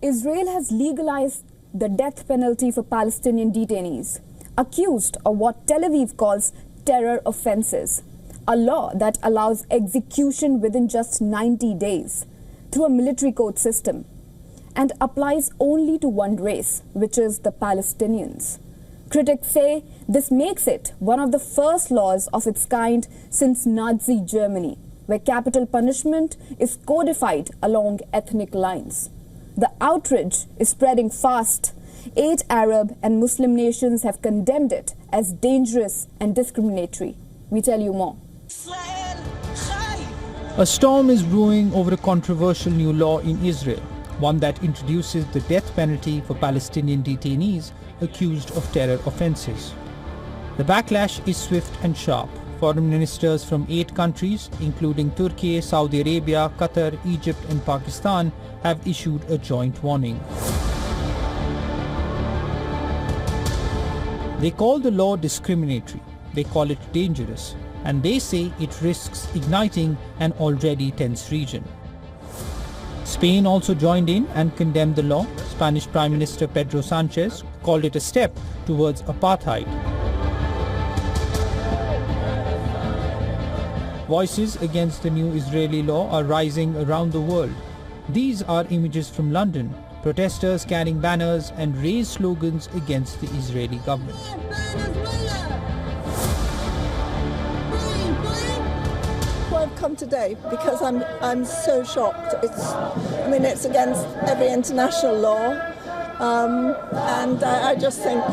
Israel has legalized the death penalty for Palestinian detainees, accused of what Tel Aviv calls terror offenses, a law that allows execution within just 90 days through a military court system and applies only to one race, which is the Palestinians. Critics say this makes it one of the first laws of its kind since Nazi Germany, where capital punishment is codified along ethnic lines. The outrage is spreading fast. 8 Arab and Muslim nations have condemned it as dangerous and discriminatory. We tell you more. A storm is brewing over a controversial new law in Israel, one that introduces the death penalty for Palestinian detainees accused of terror offenses. The backlash is swift and sharp. Foreign ministers from 8 countries, including Turkey, Saudi Arabia, Qatar, Egypt and Pakistan, have issued a joint warning. They call the law discriminatory, they call it dangerous, and they say it risks igniting an already tense region. Spain also joined in and condemned the law. Spanish Prime Minister Pedro Sanchez called it a step towards apartheid. Voices against the new Israeli law are rising around the world. These are images from London. Protesters carrying banners and raised slogans against the Israeli government. Well, I've come today because I'm so shocked. It's against every international law. And I just think,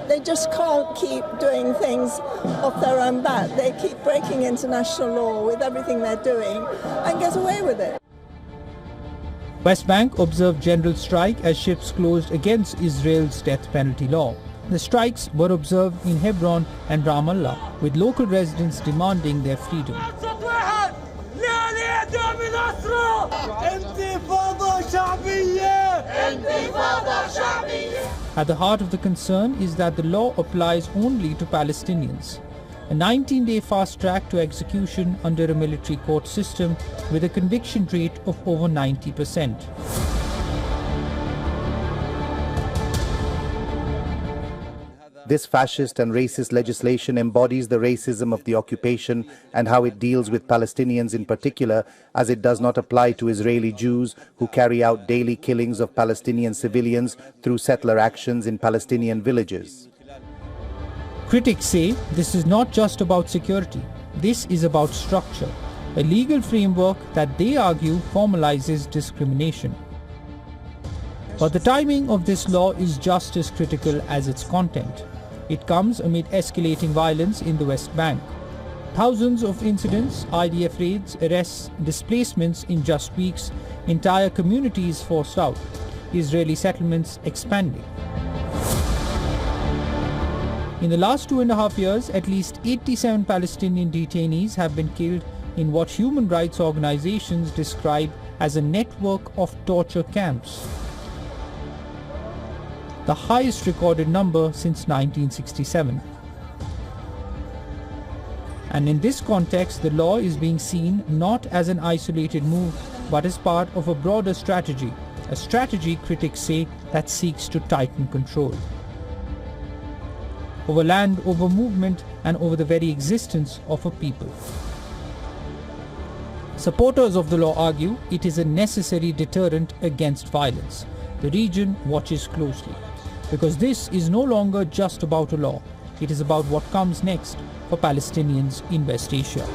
they just can't keep doing things off their own bat. They keep breaking international law with everything they're doing and get away with it. West Bank observed general strike as ships closed against Israel's death penalty law. The strikes were observed in Hebron and Ramallah, with local residents demanding their freedom. At the heart of the concern is that the law applies only to Palestinians. A 19-day fast track to execution under a military court system with a conviction rate of over 90%. This fascist and racist legislation embodies the racism of the occupation and how it deals with Palestinians in particular, as it does not apply to Israeli Jews who carry out daily killings of Palestinian civilians through settler actions in Palestinian villages. Critics say this is not just about security, this is about structure, a legal framework that they argue formalizes discrimination. But the timing of this law is just as critical as its content. It comes amid escalating violence in the West Bank. Thousands of incidents, IDF raids, arrests, displacements in just weeks, entire communities forced out, Israeli settlements expanding. In the last 2.5 years, at least 87 Palestinian detainees have been killed in what human rights organizations describe as a network of torture camps, the highest recorded number since 1967. And in this context, the law is being seen not as an isolated move, but as part of a broader strategy, a strategy critics say that seeks to tighten control over land, over movement, and over the very existence of a people. Supporters of the law argue it is a necessary deterrent against violence. The region watches closely, because this is no longer just about a law. It is about what comes next for Palestinians in West Asia.